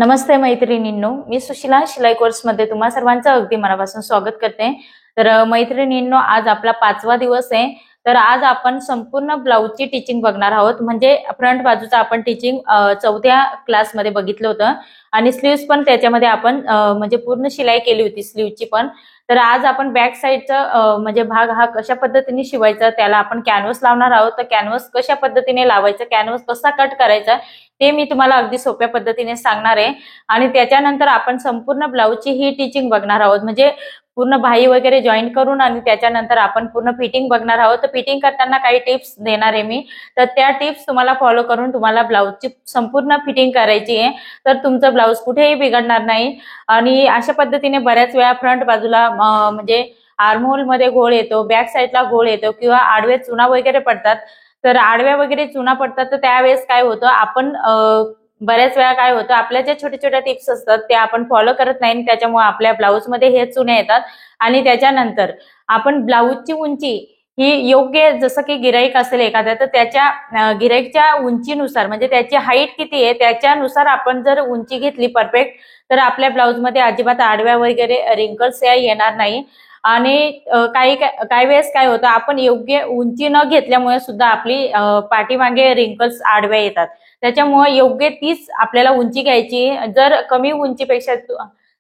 नमस्ते मैत्रिणींनो, मी सुशीला शिलाई कोर्समध्ये तुम्हा सर्वांचं अगदी मनापासून स्वागत करते। तर मैत्रिणींनो, आज आपला 5वा दिवस आहे। तर आज आपण संपूर्ण ब्लाउजची टीचिंग बघणार आहोत। म्हणजे फ्रंट बाजूचा आपण टीचिंग 4थ्या क्लासमध्ये बघितलं होतं आणि स्लीव्स पण त्याच्यामध्ये आपण म्हणजे पूर्ण शिलाई केली होती स्लीवची पण। तर आज आपण बॅक साइडचा म्हणजे भाग हा कशा पद्धतीने शिवायचा त्याला आपण कॅनव्हास लावणार आहोत। तर कॅनव्हास कशा पद्धतीने लावायचा, कॅनव्हास कसा कट करायचा ते मी तुम्हाला अगदी सोप्या पद्धतीने सांगणार आहे। आणि त्याच्यानंतर आपण संपूर्ण ब्लाउजची ही टीचिंग बघणार आहोत। म्हणजे पूर्ण बाही वगैरे जॉईन करून आणि त्याच्यानंतर आपण पूर्ण फिटिंग बघणार आहोत। तर फिटिंग करताना काही टिप्स देणार आहे मी, तर त्या टिप्स तुम्हाला फॉलो करून तुम्हाला ब्लाउजची संपूर्ण फिटिंग करायची आहे। तर तुमचं ब्लाउज कुठेही बिघडणार नाही। आणि अशा पद्धतीने बऱ्याच वेळा फ्रंट बाजूला म्हणजे आर्महोल मध्ये घोळ येतो, बॅक साइडला घोळ येतो किंवा आडवे चुना वगैरे पडतात। तर आडव्या वगैरे चुना पडतात तर त्यावेळेस काय होतं, आपण बऱ्याच वेळा काय होतं, आपल्या ज्या छोट्या छोट्या टिप्स असतात त्या आपण फॉलो करत नाही, त्याच्यामुळे आपल्या ब्लाउज मध्ये हे चुने येतात। आणि त्याच्यानंतर आपण ब्लाउजची उंची ही योग्य, जसं की गिराईक असेल एखाद्या, तर त्याच्या गिराईकच्या उंचीनुसार म्हणजे त्याची हाईट किती आहे त्याच्यानुसार आपण जर उंची घेतली परफेक्ट, तर आपल्या ब्लाउज मध्ये अजिबात आडव्या वगैरे रिंकल्स या येणार नाही। आणि काही वेळेस काय होतं, आपण योग्य उंची न घेतल्यामुळे सुद्धा आपली पाठीमागे रिंकल्स आडव्या येतात। त्याच्यामुळे योग्य तीच आपल्याला उंची घ्यायची। जर कमी उंचीपेक्षा,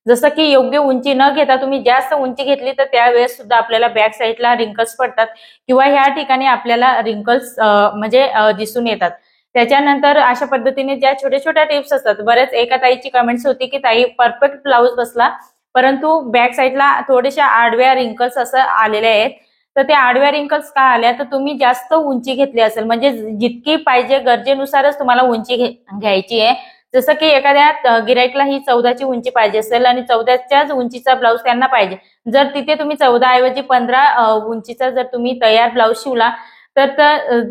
जसं की योग्य उंची न घेता तुम्ही जास्त उंची घेतली तर त्यावेळेस सुद्धा आपल्याला बॅक साइडला रिंकल्स पडतात किंवा ह्या ठिकाणी आपल्याला रिंकल्स म्हणजे दिसून येतात। त्याच्यानंतर अशा पद्धतीने ज्या छोट्या छोट्या टिप्स असतात, बऱ्याच एका ताईची कमेंट्स होती की ताई परफेक्ट ब्लाउज बसला परंतु बॅक साइडला थोड्याशा आडव्या रिंकल्स असं आलेल्या आहेत। तर त्या आडव्या रिंकल्स का आल्या, तर तुम्ही जास्त उंची घेतली असेल, म्हणजे जितकी पाहिजे गरजेनुसारच तुम्हाला उंची घ्यायची आहे। जसं की एखाद्या गिराईकला ही 14ची उंची पाहिजे असेल आणि 14च्याच उंचीचा ब्लाउज त्यांना पाहिजे, जर तिथे तुम्ही 14 ऐवजी 15 उंचीचा जर तुम्ही तयार ब्लाउज शिवला तर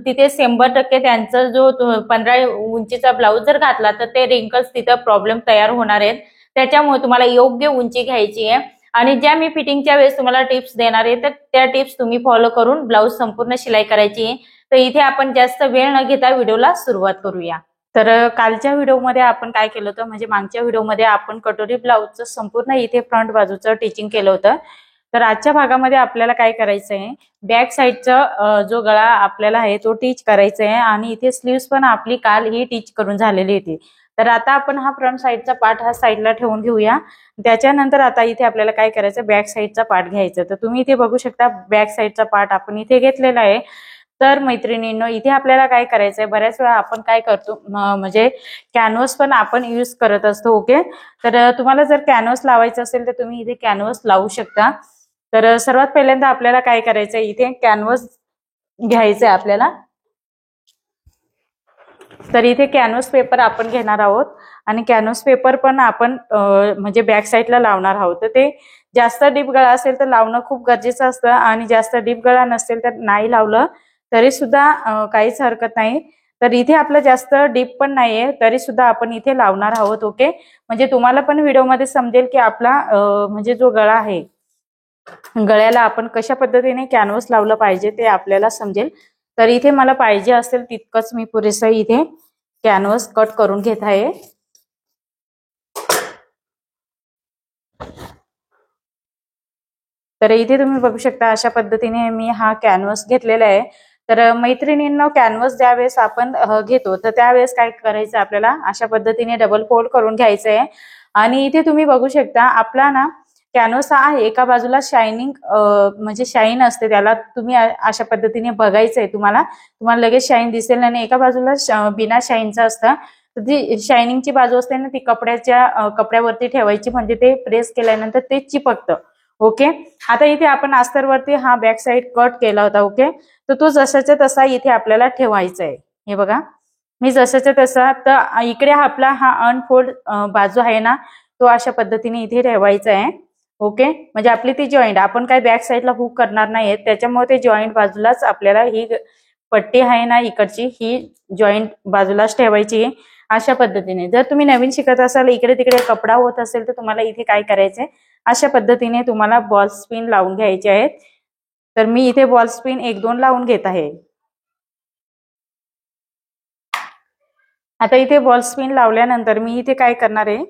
तिथे 100% त्यांचा जो 15 उंचीचा ब्लाउज जर घातला तर ते रिंकल्स तिथं प्रॉब्लेम तयार होणार आहेत। त्याच्यामुळे तुम्हाला योग्य उंची घ्यायची आहे। आणि ज्या मी फिटिंगच्या वेळेस तुम्हाला टिप्स देणार आहे तर त्या टिप्स तुम्ही फॉलो करून ब्लाउज संपूर्ण शिलाई करायची आहे। तर इथे आपण जास्त वेळ न घेता व्हिडिओला सुरुवात करूया। तर कालच्या व्हिडिओमध्ये आपण काय केलं होतं, म्हणजे मागच्या व्हिडिओमध्ये आपण कटोरी ब्लाउजचं संपूर्ण इथे फ्रंट बाजूचं टीचिंग केलं होतं। तर आजच्या भागामध्ये आपल्याला काय करायचं आहे, बॅक साइडचा जो गळा आपल्याला आहे तो टीच करायचा आहे आणि इथे स्लीव्स पण आपली काल ही टीच करून झालेली होती। तर आता आपण हा फ्रंट साइडचा पार्ट हा साइडला ठेवून घेऊया। त्याच्यानंतर आता इथे आपल्याला काय करायचं, बॅक साइडचा पार्ट घ्यायचा। तर तुम्ही इथे बघू शकता बॅक साइडचा पार्ट आपण इथे घेतलेला आहे। तर मैत्रिणींनो, इथे आपल्याला काय करायचंय, बऱ्याच वेळा आपण काय करतो म्हणजे कॅनव्हास पण आपण यूज करत असतो। ओके, तर तुम्हाला जर कॅनव्हास लावायचं असेल तर तुम्ही इथे कॅनव्हास लावू शकता। तर सर्वात पहिल्यांदा आपल्याला काय करायचंय, इथे कॅनव्हास घ्यायचंय आपल्याला। तर इथे कॅनव्हास पेपर आपण घेणार आहोत आणि कॅनव्हास पेपर पण आपण म्हणजे बॅक साइडला लावणार आहोत। तर ते जास्त डीप गळा असेल तर लावणं खूप गरजेचं असतं आणि जास्त डीप गळा नसेल तर नाही लावलं तरी सुद्धा काहीच हरकत नाही। तर इथे आपलं जास्त डीप पण नाहीये तरी सुद्धा आपण इथे लावणार आहोत। ओके, म्हणजे तुम्हाला पण व्हिडिओमध्ये समजेल की आपला म्हणजे जो गळा आहे, गळ्याला आपण कशा पद्धतीने कॅनव्हास लावलं पाहिजे ते आपल्याला समजेल। तर इथे मला पाहिजे असेल तितकंच मी पुरेसं इथे कॅनव्हास कट करून घेत आहे। तर इथे तुम्ही बघू शकता अशा पद्धतीने मी हा कॅनव्हास घेतलेला आहे। तर मैत्रिणींनो, कॅनव्हास ज्यावेळेस आपण घेतो तर त्यावेळेस काय करायचं, आपल्याला अशा पद्धतीने डबल फोल्ड करून घ्यायचं आहे। आणि इथे तुम्ही बघू शकता आपला ना कॅनव्हास आहे एका बाजूला शायनिंग म्हणजे शाईन असते, त्याला तुम्ही अशा पद्धतीने बघायचंय। तुम्हाला लगेच शाईन दिसेल आणि एका बाजूला बिना शाईनचं असतं। तर ती शायनिंगची बाजू असते ना, ती कपड्यावरती ठेवायची, म्हणजे ते प्रेस केल्यानंतर ते चिपकतं। ओके, आता इथे आपण अस्तरवरती हा बॅक साइड कट केला होता। ओके, तर तो जसाच्या तसा इथे आपल्याला ठेवायचा आहे। हे बघा, मी जसाच्या तसा, तर इकडे आपला हा अनफोल्ड बाजू आहे ना, तो अशा पद्धतीने इथे ठेवायचा आहे। ओके, म्हणजे आपली ती जॉईंट आपण काय बॅक साइडला हुक करणार नाहीये, त्याच्यामुळे ते जॉईंट बाजूलाच आपल्याला ही पट्टी आहे ना इकडची, ही जॉईंट बाजूलाच ठेवायची आहे अशा पद्धतीने। जर तुम्ही नवीन शिकत असाल, इकडे तिकडे कपडा होत असेल, तर तुम्हाला इथे काय करायचंय, अशा पद्धतीने तुम्हाला बॉल स्पिन लावून घ्यायचे आहेत। तर मी इथे बॉल स्पिन 1-2 लावून घेत आहे। आता इथे बॉल स्पिन लावल्यानंतर मी इथे काय करणार आहे,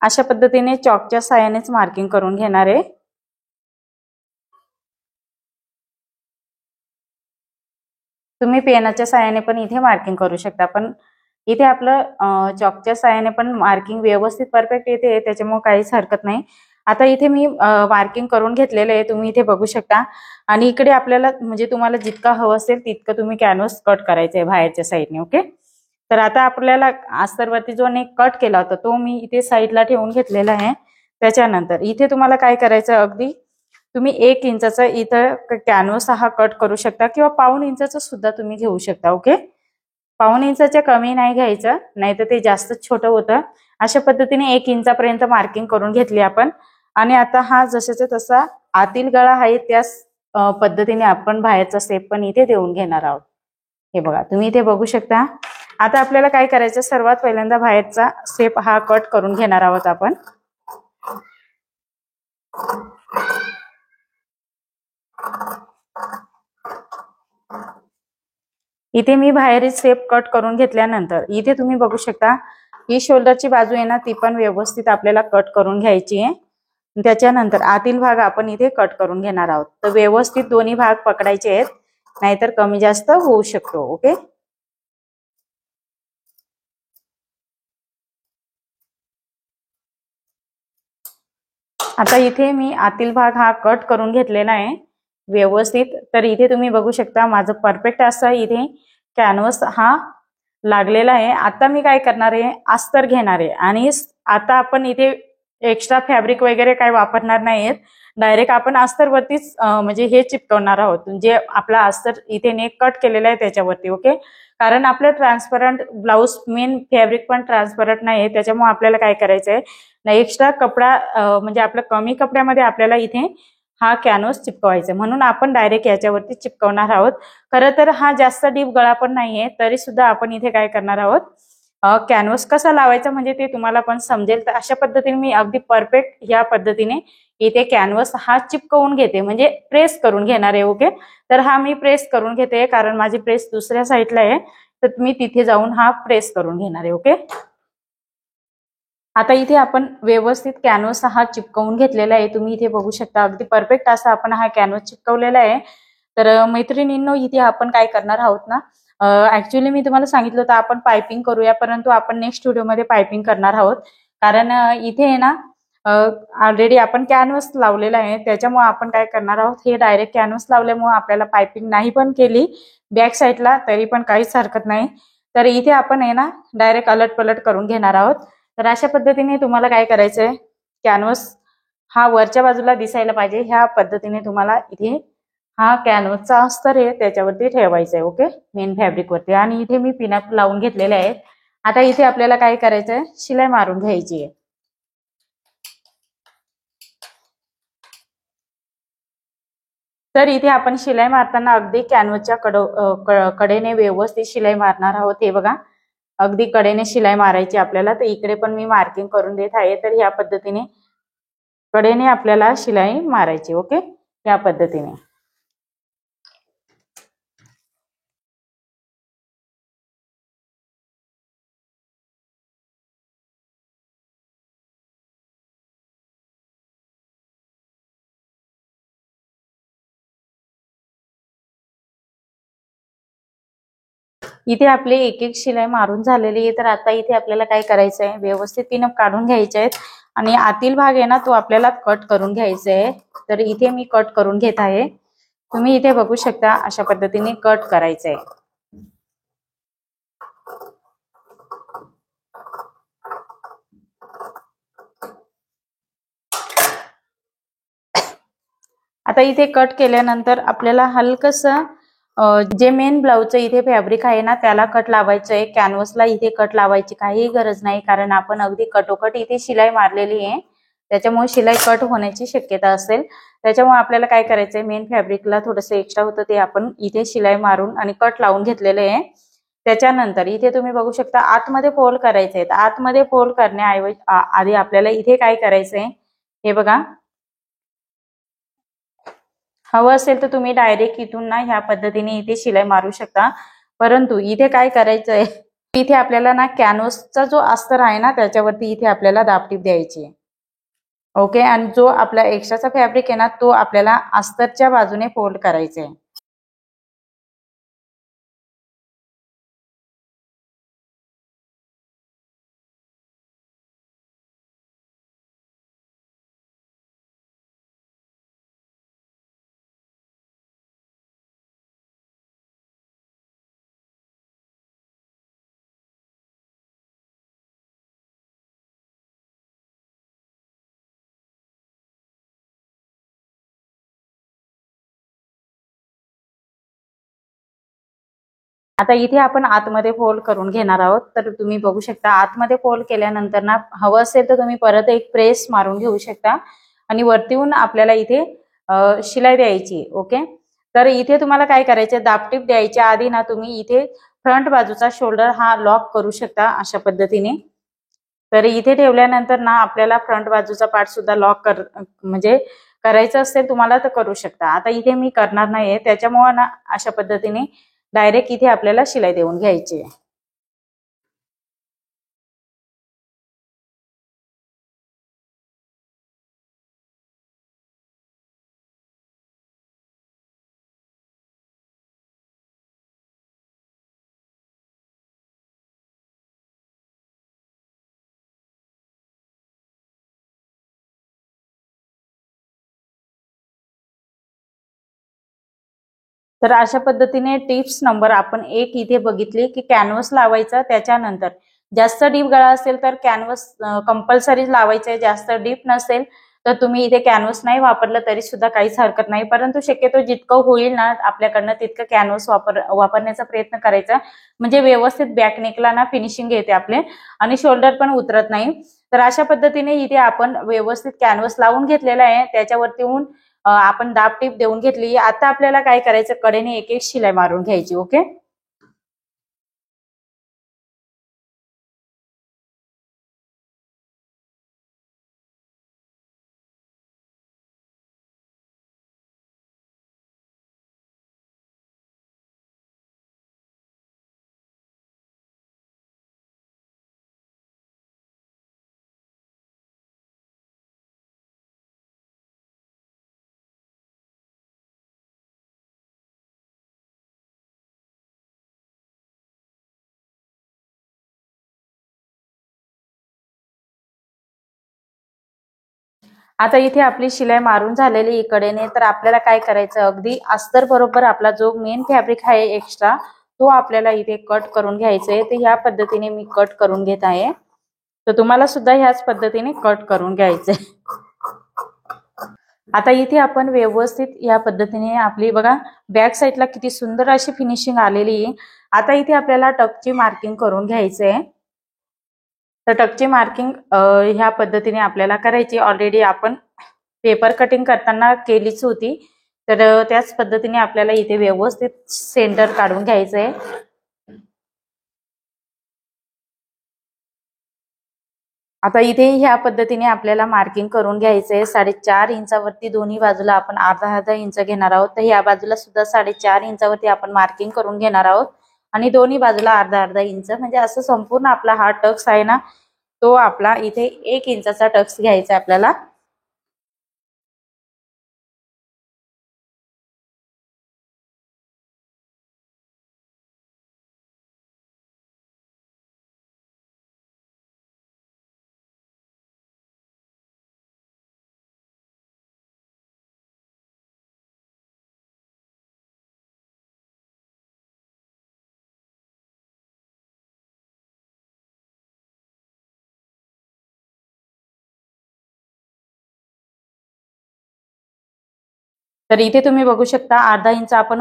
अशा पद्धतीने चॉकच्या साहाय्यानेच मार्किंग करून घेणार आहे. तुम्ही पेनाच्या साहाय्याने पण इथे मार्किंग करू शकता, पण इथे आपलं चॉकच्या साहाय्याने पण मार्किंग व्यवस्थित परफेक्ट येते, त्याच्यामुळे काहीच हरकत नाही. आता इथे मी मार्किंग करून घेतलेलं आहे, तुम्ही इथे बघू शकता. आणि इकडे आपल्याला म्हणजे तुम्हाला जितका हवं असेल तितकं तुम्ही कॅनव्हास कट करायचं आहे बाहेरच्या साईडने. ओके, तर आता आपल्याला अस्तरवरती जो नेक कट केला होता तो मी इथे साईडला ठेवून घेतलेला आहे. त्याच्यानंतर इथे तुम्हाला काय करायचं, अगदी तुम्ही 1 इंचाचा इथं कॅनव्हास हा कट करू शकता किंवा पाऊण इंचाचा सुद्धा तुम्ही घेऊ शकता. ओके, पाऊण इंचाच्या कमी नाही घ्यायचं, नाही तर ते जास्त छोटं होतं. अशा पद्धतीने 1 इंचापर्यंत मार्किंग करून घेतली आपण. आणि आता हा जशाचा तसा आतील गळा आहे त्याच पद्धतीने आपण बाहेरचा शेप पण इथे देऊन घेणार आहोत. हे बघा, तुम्ही इथे बघू शकता. आता आपल्याला काय करायचं, सर्वात पहिल्यांदा बाहेरचा शेप हा कट करून घेणार आहोत आपण. इथे मी बाहेर शेप कट करून घेतल्यानंतर इथे तुम्ही बघू शकता ही शोल्डरची बाजू आहे ना, ती पण व्यवस्थित आपल्याला कट करून घ्यायची आहे. त्याच्यानंतर आतील भाग आपण इथे कट करून घेणार आहोत. तर व्यवस्थित दोन्ही भाग पकडायचे आहेत, नाहीतर कमी जास्त होऊ शकतो. ओके, आता इथे मी आतील भाग हा कट करून घेतलेला आहे व्यवस्थित. तर इथे तुम्ही बघू शकता माझं परफेक्ट असं इथे कॅनव्हास हा लागलेला आहे. आता मी काय करणार आहे, अस्तर घेणार आहे आणि आता आपण इथे एक्स्ट्रा फॅब्रिक वगैरे काय वापरणार नाहीयेत. डायरेक्ट आपण अस्तरवरतीच म्हणजे हे चिपकवणार आहोत, जे आपला अस्तर इथे नेक कट केलेला आहे त्याच्यावरती. ओके, कारण आपलं ट्रान्सपरंट ब्लाऊज मेन फॅब्रिक पण ट्रान्सपरंट नाही आहे, त्याच्यामुळे आपल्याला काय करायचं आहे ना, एक्स्ट्रा कपडा म्हणजे आपल्या कमी कपड्यामध्ये आपल्याला इथे हा कॅनव्हास चिपकवायचा, म्हणून आपण डायरेक्ट याच्यावरती चिपकवणार आहोत. खरं तर हा जास्त डीप गळा पण नाहीये, तरी सुद्धा आपण इथे काय करणार आहोत, कॅनव्हास कसा लावायचा म्हणजे ते तुम्हाला पण समजेल. तर अशा पद्धतीने मी अगदी परफेक्ट या पद्धतीने इथे कॅनव्हास हा चिपकवून घेते, म्हणजे प्रेस करून घेणार आहे. ओके, तर हा मी प्रेस करून घेते कारण माझी प्रेस दुसऱ्या साईडला आहे, तर मी तिथे जाऊन हा प्रेस करून घेणार आहे. ओके, आता इथे आपण व्यवस्थित कॅनव्हास हा चिपकवून घेतलेला आहे. तुम्ही इथे बघू शकता अगदी परफेक्ट असा आपण हा कॅनव्हास चिपकवलेला आहे. तर मैत्रिणींनो, इथे आपण काय करणार आहोत ना, ऍक्च्युअली मी तुम्हाला सांगितलं होतं आपण पायपिंग करूया, परंतु आपण नेक्स्ट व्हिडिओमध्ये पायपिंग करणार आहोत. कारण इथे आहे ना ऑलरेडी आपण कॅनव्हास लावलेला आहे, त्याच्यामुळे आपण काय करणार आहोत, हे डायरेक्ट कॅनव्हास लावल्यामुळे आपल्याला पायपिंग नाही पण केली बॅक साईडला तरी पण काहीच हरकत नाही. तर इथे आपण आहे ना डायरेक्ट अलट पलट करून घेणार आहोत. तर अशा पद्धतीने तुम्हाला काय करायचंय, कॅनव्हास हा वरच्या बाजूला दिसायला पाहिजे, ह्या पद्धतीने तुम्हाला इथे हा कॅनव्हासचा अस्तर आहे त्याच्यावरती ठेवायचा आहे. ओके, मेन फॅब्रिक वरती. आणि इथे मी पिनअप लावून घेतलेले आहेत. आता इथे आपल्याला काय करायचंय, शिलाई मारून घ्यायची आहे. तर इथे आपण शिलाई मारताना अगदी कॅनव्हासच्या कडेने व्यवस्थित शिलाई मारणार आहोत. हे बघा, अगदी कडेने शिलाई मारायची आपल्याला. तर इकडे पण मी मार्किंग करून देत आहे. तर ह्या पद्धतीने कडेने आपल्याला शिलाई मारायची. ओके, या पद्धतीने. इथे आपली एक एक शिलाई मारून झालेली आहे. तर आता इथे आपल्याला काय करायचं आहे, व्यवस्थित पिनअप काढून घ्यायचे आहेत आणि आतील भाग आहे ना तो आपल्याला कट करून घ्यायचा आहे. तर इथे मी कट करून घेत आहे. तुम्ही इथे बघू शकता अशा पद्धतीने कट करायचं आहे. आता इथे कट केल्यानंतर आपल्याला हलकसं जे मेन ब्लाऊजचं इथे फॅब्रिक आहे ना त्याला कट लावायचं आहे. कॅनव्हासला इथे कट लावायची काही गरज नाही, कारण आपण अगदी कटोकट इथे शिलाई मारलेली आहे, त्याच्यामुळे शिलाई कट होण्याची शक्यता असेल. त्याच्यामुळे आपल्याला काय करायचंय, मेन फॅब्रिकला थोडंसं एक्स्ट्रा होतं ते आपण इथे शिलाई मारून आणि कट लावून घेतलेलं आहे. त्याच्यानंतर इथे तुम्ही बघू शकता आतमध्ये फोल्ड करायचे आहेत. आतमध्ये फोल्ड करण्याऐवजी आधी आपल्याला इथे काय करायचंय, हे बघा, हवं असेल तर तुम्ही डायरेक्ट इथून ना ह्या पद्धतीने इथे शिलाई मारू शकता, परंतु इथे काय करायचंय, इथे आपल्याला ना कॅनव्हासचा जो अस्तर आहे ना त्याच्यावरती इथे आपल्याला दाबटीप द्यायची आहे. ओके, आणि जो आपला एक्स्ट्राचा फॅब्रिक आहे ना तो आपल्याला अस्तरच्या बाजूने फोल्ड करायचा आहे. आता इथे आपण आतमध्ये फोल्ड करून घेणार आहोत. तर तुम्ही बघू शकता आतमध्ये फोल्ड केल्यानंतर ना हवं असेल तर तुम्ही परत एक प्रेस मारून घेऊ शकता आणि वरतीहून आपल्याला इथे शिलाई द्यायची. ओके, तर इथे तुम्हाला काय करायचं, दाबटीप द्यायच्या आधी ना तुम्ही इथे फ्रंट बाजूचा शोल्डर हा लॉक करू शकता अशा पद्धतीने. तर इथे ठेवल्यानंतर ना आपल्याला फ्रंट बाजूचा पार्ट सुद्धा लॉक म्हणजे करायचं असेल तुम्हाला तर करू शकता. आता इथे मी करणार नाहीये त्याच्यामुळे ना अशा पद्धतीने डायरेक्ट इथे आपल्याला शिलाई देऊन घ्यायची आहे. तर अशा पद्धतीने टिप्स नंबर आपण एक इथे बघितली की कॅनव्हास लावायचा, त्याच्यानंतर जास्त डीप गळा असेल तर कॅनव्हास कंपल्सरी लावायचा आहे, जास्त डीप नसेल तर तुम्ही इथे कॅनव्हास नाही वापरलं तरी सुद्धा काहीच हरकत नाही. परंतु शक्यतो जितकं होईल ना आपल्याकडनं तितकं कॅनव्हास वापरण्याचा प्रयत्न करायचा, म्हणजे व्यवस्थित बॅक नेकला ना फिनिशिंग येते आपले आणि शोल्डर पण उतरत नाही. तर अशा पद्धतीने इथे आपण व्यवस्थित कॅनव्हास लावून घेतलेला आहे, त्याच्यावरती आपण दाब टीप देऊन घेतली. आता आपल्याला काय करायचं, कडेने एक एक शिलाई मारून घ्यायची. ओके, आता इथे आपली शिलाई मारून झालेली कडेने. तर आपल्याला काय करायचं, अगदी अस्तर बरोबर आपला जो मेन फॅब्रिक आहे एक्स्ट्रा तो आपल्याला इथे कट करून घ्यायचा आहे. तर ह्या पद्धतीने मी कट करून घेत आहे. तर तुम्हाला सुद्धा ह्याच पद्धतीने कट करून घ्यायचंय. आता इथे आपण व्यवस्थित या पद्धतीने आपली बघा बॅक साईडला किती सुंदर अशी फिनिशिंग आलेली आहे. आता इथे आपल्याला टक्सची मार्किंग करून घ्यायचंय. तर टक्सची मार्किंग ह्या पद्धतीने आपल्याला करायची. ऑलरेडी आपण पेपर कटिंग करताना केलीच होती. तर त्याच पद्धतीने आपल्याला इथे व्यवस्थित सेंटर काढून घ्यायचंय. आता इथे ह्या पद्धतीने आपल्याला मार्किंग करून घ्यायचंय. 4.5 इंचावरती दोन्ही बाजूला आपण अर्धा इंच घेणार आहोत. तर ह्या बाजूला सुद्धा 4.5 इंचावरती आपण मार्किंग करून घेणार आहोत आणि दोन्ही बाजूला अर्धा इंच, म्हणजे असं संपूर्ण आपला हा टक्स आहे ना तो आपला इथे 1 इंचाचा टक्स घ्यायचा आपल्याला. तर इथे तुम्ही बघू शकता अर्धा इंच आपण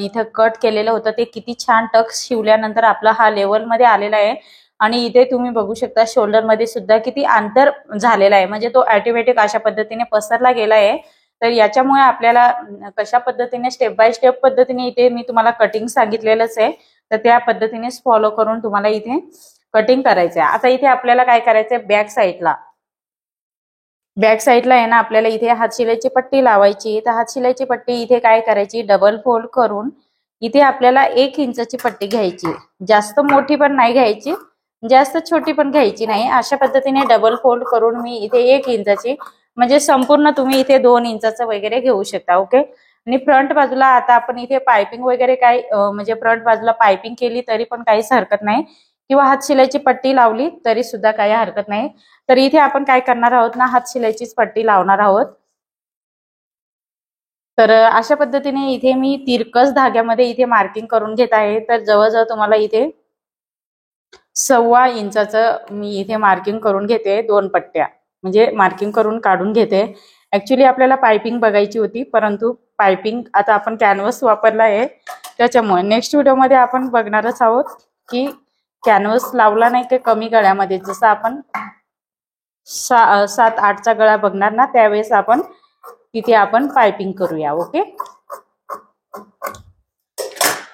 इथे कट केलेलं होतं, ते किती छान टक्स शिवल्यानंतर आपला हा लेवल मध्ये आलेला आहे. आणि इथे तुम्ही बघू शकता शोल्डर मध्ये सुद्धा किती अंतर झालेला आहे, म्हणजे तो ऑटोमॅटिक अशा पद्धतीने पसरला गेला आहे. तर याच्यामुळे आपल्याला कशा पद्धतीने स्टेप बाय स्टेप पद्धतीने इथे मी तुम्हाला कटिंग सांगितलेलंच आहे. तर त्या पद्धतीनेच फॉलो करून तुम्हाला इथे कटिंग करायचं आहे. आता इथे आपल्याला काय करायचंय, बॅक साईडला आहे ना आपल्याला इथे हात शिलाईची पट्टी लावायची. तर हात शिलाईची पट्टी इथे काय करायची, डबल फोल्ड करून इथे आपल्याला 1 इंचाची पट्टी घ्यायची, जास्त मोठी पण नाही घ्यायची, जास्त छोटी पण घ्यायची नाही. अशा पद्धतीने डबल फोल्ड करून मी इथे 1 इंचाची, म्हणजे संपूर्ण तुम्ही इथे 2 इंचाचं वगैरे घेऊ शकता. ओके. आणि फ्रंट बाजूला आता आपण इथे पायपिंग वगैरे काय म्हणजे फ्रंट बाजूला पायपिंग केली तरी पण काहीच हरकत नाही, किंवा हात शिलाईची पट्टी लावली तरी सुद्धा काही हरकत नाही. तर इथे आपण काय करणार आहोत ना, हात शिलाईचीच पट्टी लावणार आहोत. तर अशा पद्धतीने इथे मी तिरकस धाग्यामध्ये इथे मार्किंग करून घेत आहे. तर जवळजवळ तुम्हाला इथे 1.25 इंचाचं मी इथे मार्किंग करून घेते, 2 पट्ट्या म्हणजे मार्किंग करून काढून घेते. ऍक्च्युली आपल्याला पायपिंग बघायची होती, परंतु पायपिंग आता आपण कॅनव्हस वापरला आहे, त्याच्यामुळे नेक्स्ट व्हिडिओमध्ये आपण बघणारच आहोत की कॅनव्हस लावला नाही की कमी गळ्यामध्ये, जसं आपण 7-8चा गळा बघणार ना, त्यावेळेस आपण तिथे आपण पायपिंग करूया. ओके.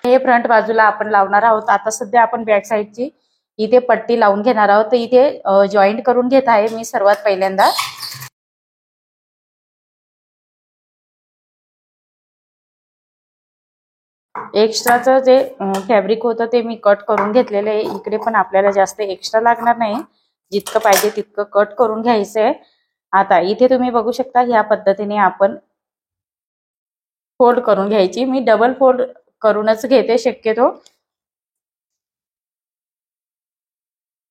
हे फ्रंट बाजूला आपण लावणार आहोत. आता सध्या आपण बॅक साईडची इथे पट्टी लावून घेणार आहोत. तर इथे जॉईंट करून घेत आहे मी सर्वात पहिल्यांदा. एक्स्ट्राचं जे फॅब्रिक होतं ते मी कट करून घेतलेलं आहे. इकडे पण आपल्याला जास्त एक्स्ट्रा लागणार नाही, जितकं पाहिजे तितकं कट करून घ्यायचंय. आता इथे तुम्ही बघू शकता, ह्या पद्धतीने आपण फोल्ड करून घ्यायची. मी डबल फोल्ड करूनच घेते शक्यतो.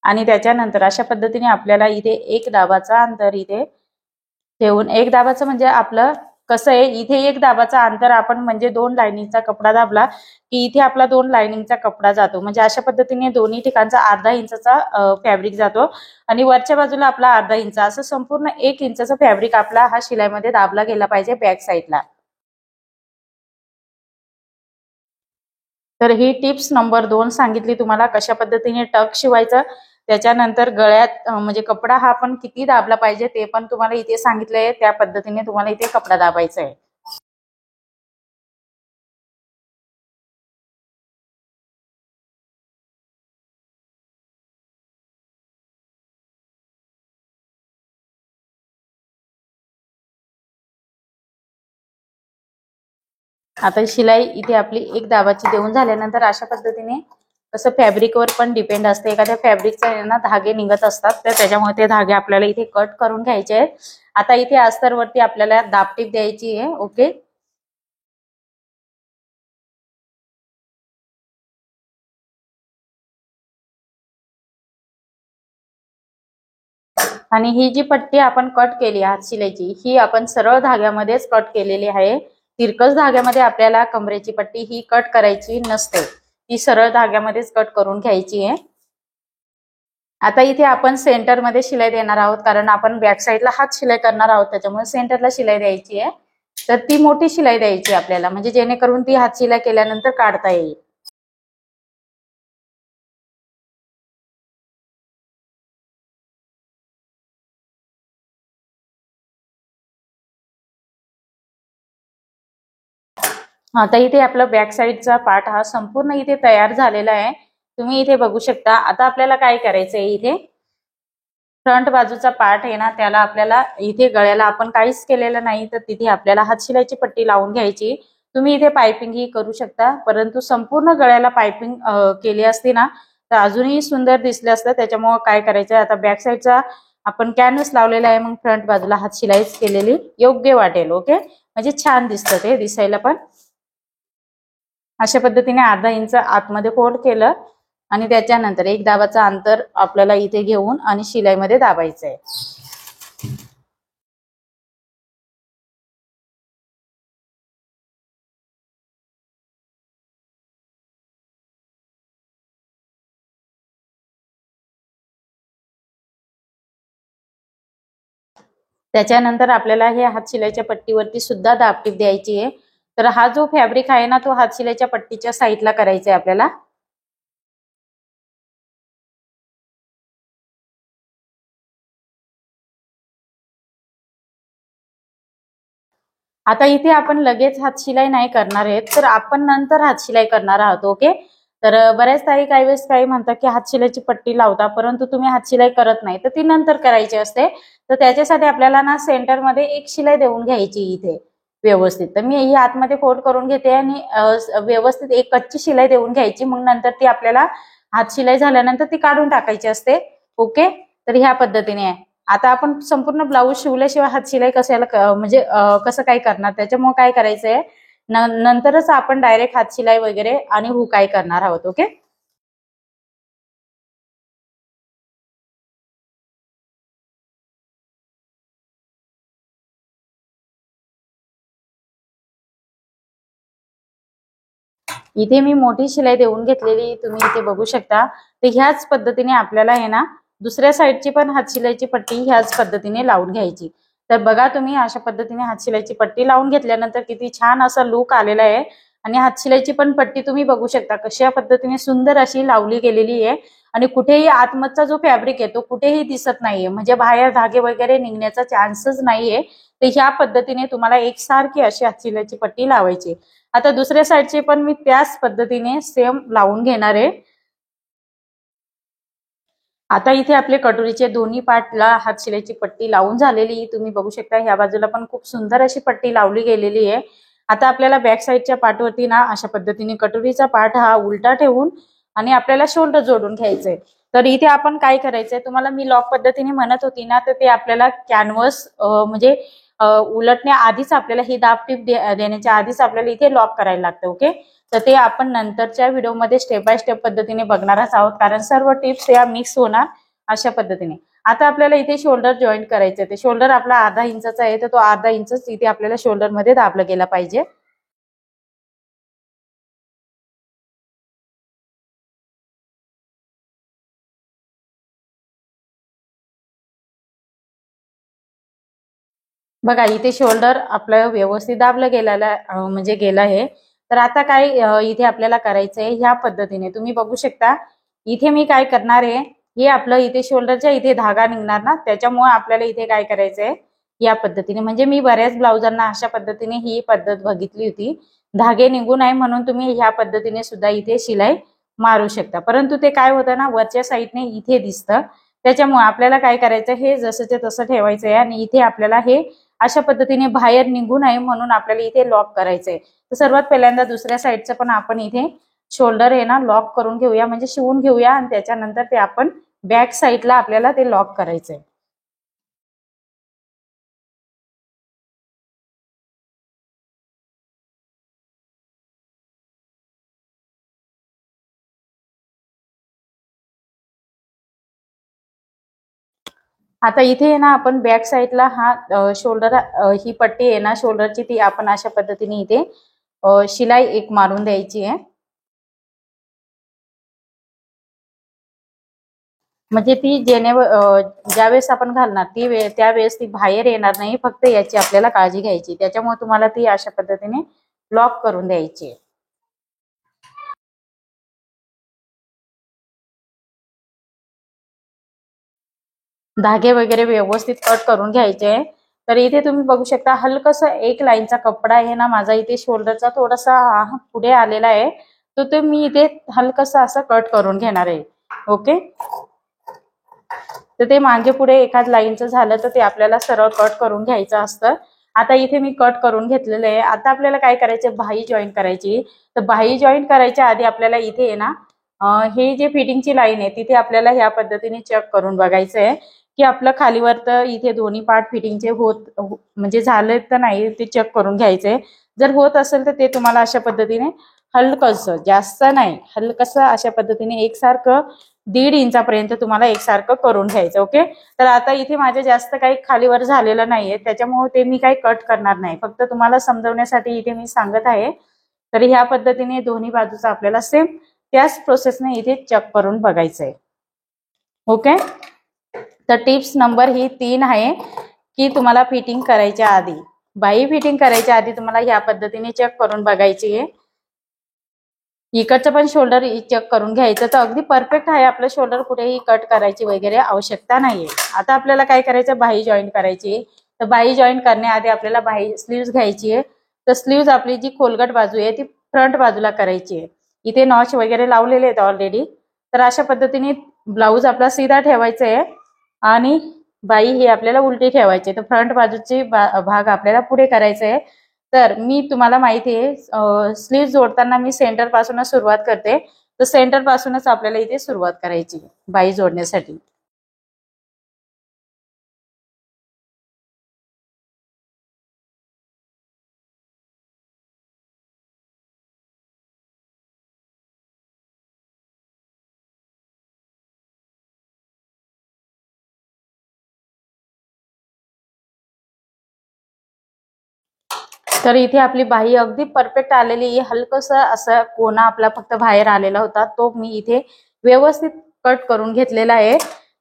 आणि त्याच्यानंतर अशा पद्धतीने आपल्याला इथे 1 दाबाचा अंतर इथे ठेवून, 1 दाबाचं म्हणजे आपलं कसं आहे, इथे 1 दाबाचा अंतर आपण म्हणजे 2 लाइनिंगचा कपडा दाबला की इथे आपला 2 लाइनिंगचा कपडा जातो. म्हणजे अशा पद्धतीने दोन्ही ठिकाणचा अर्धा इंचाचा फॅब्रिक जातो आणि वरच्या बाजूला आपला अर्धा इंच, असं संपूर्ण 1 इंचाचा फॅब्रिक आपला हा शिलाईमध्ये दाबला गेला पाहिजे बॅक साईडला. तर ही टिप्स नंबर 2 सांगितली तुम्हाला कशा पद्धतीने टक शिवायचं. त्याच्यानंतर गळ्यात म्हणजे कपडा हा आपण किती दाबला पाहिजे ते पण तुम्हाला इथे सांगितलंय. त्या पद्धतीने तुम्हाला इथे कपडा दाबायचा आहे. आता शिलाई इथे आपली 1 दाबाची देऊन झाल्यानंतर अशा पद्धतीने, कसं फॅब्रिकवर पण डिपेंड असते, एखाद्या फॅब्रिकचा ना धागे निघत असतात, तर त्याच्यामुळे ते धागे आपल्याला इथे कट करून घ्यायचे आहेत. आता इथे अस्तरवरती आपल्याला दाबटीप द्यायची आहे. ओके. आणि ही जी पट्टी आपण कट केली हात शिलाईची, ही आपण सरळ धाग्यामध्येच कट केलेली आहे. तिरकस धाग्यामध्ये आपल्याला कमरेची पट्टी ही कट करायची नसते, ती सरळ धाग्यामध्येच कट करून घ्यायची आहे. आता इथे आपण सेंटरमध्ये शिलाई देणार आहोत, कारण आपण बॅक साईडला हात शिलाई करणार आहोत, त्याच्यामुळे सेंटरला शिलाई द्यायची आहे. तर ती मोठी शिलाई द्यायची आपल्याला, म्हणजे जेणेकरून ती हात शिलाई केल्यानंतर काढता येईल. आता इथे आपला बॅक साईडचा पार्ट हा संपूर्ण इथे तयार झालेला आहे, तुम्ही इथे बघू शकता. आता आपल्याला काय करायचंय, इथे फ्रंट बाजूचा पार्ट आहे ना, त्याला आपल्याला इथे गळ्याला आपण काहीच केलेलं नाही, तर तिथे आपल्याला हात शिलाईची पट्टी लावून घ्यायची. तुम्ही इथे पायपिंग ही करू शकता, परंतु संपूर्ण गळ्याला पायपिंग केली असती ना तर अजूनही सुंदर दिसले असतं. त्याच्यामुळे काय करायचंय, आता बॅक साईडचा आपण कॅनव्हस लावलेला आहे, मग फ्रंट बाजूला हात शिलाईच केलेली योग्य वाटेल. ओके. म्हणजे छान दिसतं ते दिसायला पण. अशा पद्धतीने अर्धा इंच आतमध्ये फोल्ड केलं आणि त्याच्यानंतर 1 दाबाचा अंतर आपल्याला इथे घेऊन आणि शिलाईमध्ये दाबायचं आहे. त्याच्यानंतर आपल्याला हे हात शिलाईच्या पट्टीवरती सुद्धा दाबटीप द्यायची आहे. तर हा जो फॅब्रिक आहे ना, तो हात शिलाईच्या पट्टीच्या साईडला करायचा आहे आपल्याला. आता इथे आपण लगेच हात शिलाई नाही करणार आहेत, तर आपण नंतर हात शिलाई करणार आहोत. ओके. तर बऱ्याच ताई काही वेळेस काही म्हणतात की हात शिलाईची पट्टी लावता, परंतु तुम्ही हात शिलाई करत नाही, तर ती नंतर करायची असते. तर त्याच्यासाठी आपल्याला ना सेंटरमध्ये 1 शिलाई देऊन घ्यायची इथे. व्यवस्थित. तर मी ही आतमध्ये फोल्ड करून घेते आणि व्यवस्थित एक कच्ची शिलाई देऊन घ्यायची. मग नंतर ती आपल्याला हात शिलाई झाल्यानंतर ती काढून टाकायची असते. ओके, तर ह्या पद्धतीने आहे. आता आपण संपूर्ण ब्लाऊज शिवल्याशिवाय हात शिलाई कशाला म्हणजे कसं काय करणार, त्याच्यामुळे काय करायचंय नंतरच आपण डायरेक्ट हात शिलाई वगैरे आणि हुकाई करणार आहोत. ओके, इथे मी मोठी शिलाई देऊन घेतलेली तुम्ही इथे बघू शकता. तर ह्याच पद्धतीने आपल्याला आहे ना दुसऱ्या साईडची पण हातशिलाईची पट्टी ह्याच पद्धतीने लावून घ्यायची. तर बघा तुम्ही अशा पद्धतीने हातशिलाईची पट्टी लावून घेतल्यानंतर किती छान असा लुक आलेला आहे. आणि हातशिलाईची पण पट्टी तुम्ही बघू शकता कशा पद्धतीने सुंदर अशी लावली गेलेली आहे. आणि कुठेही आतमधचा जो फॅब्रिक आहे तो कुठेही दिसत नाहीये, म्हणजे बाहेर धागे वगैरे निघण्याचा चान्सच नाहीये. तर ह्या पद्धतीने तुम्हाला एकसारखी अशी हातशिलाईची पट्टी लावायची. आता दुसऱ्या साईडचे पण मी त्याच पद्धतीने सेम लावून घेणार आहे. आता इथे आपले कटोरीचे दोन्ही पार्टला हातशिलाईची पट्टी लावून झालेली तुम्ही बघू शकता. ह्या बाजूला पण खूप सुंदर अशी पट्टी लावली गेलेली आहे. आता आपल्याला बॅक साईडच्या पार्टवरती ना अशा पद्धतीने कटोरीचा पार्ट हा उलटा ठेवून आणि आपल्याला शोल्डर जोडून घ्यायचंय. तर इथे आपण काय करायचंय, तुम्हाला मी लॉक पद्धतीने म्हणत होती ना, तर ते आपल्याला कॅनव्हस म्हणजे उलटण्या आधीच आपल्याला ही दाब टीप देण्याच्या आधीच आपल्याला इथे लॉक करायला लागतं. ओके, तर ते आपण नंतरच्या व्हिडिओमध्ये स्टेप बाय स्टेप पद्धतीने बघणारच आहोत, कारण सर्व टिप्स या मिक्स होणार अशा पद्धतीने. आता आपल्याला इथे शोल्डर जॉईंट करायचं. ते शोल्डर आपला अर्धा इंचाचा आहे, तर तो अर्धा इंचच इथे आपल्याला शोल्डर मध्ये दाबला गेला पाहिजे. बघा इथे शोल्डर आपलं व्यवस्थित दाबलं गेलेला म्हणजे गेलं आहे. तर आता काय इथे आपल्याला करायचंय ह्या पद्धतीने तुम्ही बघू शकता. इथे मी काय करणार आहे, हे आपलं इथे शोल्डरच्या इथे धागा निघणार ना, त्याच्यामुळे आपल्याला इथे काय करायचंय या पद्धतीने, म्हणजे मी बऱ्याच ब्लाउजांना अशा पद्धतीने ही पद्धत बघितली होती. धागे निघू नये म्हणून तुम्ही ह्या पद्धतीने सुद्धा इथे शिलाई मारू शकता. परंतु ते काय होतं ना, वरच्या साईडने इथे दिसतं. त्याच्यामुळे आपल्याला काय करायचं, हे जसंच्या तसं ठेवायचंय आणि इथे आपल्याला हे अशा पद्धतीने बाहेर निघू नये म्हणून आपल्याला इथे लॉक करायचंय. तर सर्वात पहिल्यांदा दुसऱ्या साईडचं पण आपण इथे शोल्डर आहे ना लॉक करून घेऊया, म्हणजे शिवून घेऊया आणि त्याच्यानंतर ते आपण बॅक साईडला आपल्याला ते लॉक करायचंय. आता इथे आहे ना आपण बॅक साईडला हा शोल्डर ही पट्टी आहे ना शोल्डरची, ती आपण अशा पद्धतीने इथे शिलाई एक मारून द्यायची आहे. म्हणजे ती ज्यावेळेस आपण घालणार त्यावेळेस ती बाहेर येणार नाही, फक्त याची आपल्याला काळजी घ्यायची. त्याच्यामुळे तुम्हाला ती अशा पद्धतीने लॉक करून द्यायची. धागे वगैरे व्यवस्थित कट करून घ्यायचे. तर इथे तुम्ही बघू शकता हलकस एक लाईनचा कपडा आहे ना माझा इथे शोल्डरचा थोडासा पुढे आलेला आहे, तो ते मी इथे हलकस असं कट करून घेणार आहे. ओके, तर ते मागे पुढे एखाद लाईनचं झालं तर ते आपल्याला सरळ कट करून घ्यायचं असतं. आता इथे मी कट करून घेतलेलं आहे. आता आपल्याला काय करायचं, बाही जॉईन करायची. तर बाही जॉईन करायच्या आधी आपल्याला इथे आहे ना हे जे फिटिंगची लाईन आहे तिथे आपल्याला ह्या पद्धतीने चेक करून बघायचं आहे की आपलं खालीवर तर इथे दोन्ही पार्ट फिटिंगचे म्हणजे झाले तर नाही, ते चेक करून घ्यायचंय. जर होत असेल तर ते तुम्हाला अशा पद्धतीने हलकसं, जास्त नाही हलकसं अशा पद्धतीने एकसारखं 1.5 इंचापर्यंत तुम्हाला एकसारखं करून घ्यायचं. ओके, तर आता इथे माझे जास्त काही खालीवर झालेलं नाहीये, त्याच्यामुळे ते मी काही कट करणार नाही, फक्त तुम्हाला समजवण्यासाठी इथे मी सांगत आहे. तर ह्या पद्धतीने दोन्ही बाजूचा आपल्याला सेम त्याच प्रोसेसने इथे चेक करून बघायचंय. ओके, तर टिप्स नंबर ही 3 आहे की तुम्हाला फिटिंग करायच्या आधी, बाही फिटिंग करायच्या आधी तुम्हाला ह्या पद्धतीने चेक करून बघायची आहे. इकडचं पण शोल्डर चेक करून घ्यायचं. तर अगदी परफेक्ट आहे आपलं शोल्डर, कुठेही कट करायची वगैरे आवश्यकता नाहीये. आता आपल्याला काय करायचं, बाही जॉईन करायची. तर बाही जॉईन करण्याआधी आपल्याला बाही स्लीव्ह घ्यायची आहे. तर स्लीव्ह आपली जी खोलगट बाजू आहे ती फ्रंट बाजूला करायची आहे. इथे नॉच वगैरे लावलेले आहेत ऑलरेडी. तर अशा पद्धतीने ब्लाऊज आपला सीधा ठेवायचा आहे आणि बाही ही आपल्याला उलटी ठेवायची. तर फ्रंट बाजूची भाग आपल्याला पुढे करायचा आहे. तर मी तुम्हाला माहिती आहे स्लीव जोडताना मी सेंटर पासूनच सुरुवात करते, तर सेंटर पासूनच आपल्याला इथे सुरुवात करायची बाही जोडण्यासाठी. तर इथे आपली बाही अगदी परफेक्ट आलेली आहे. हलकस असा कोना आपला फक्त बाहेर आलेला होता, तो मी इथे व्यवस्थित कट करून घेतलेला आहे.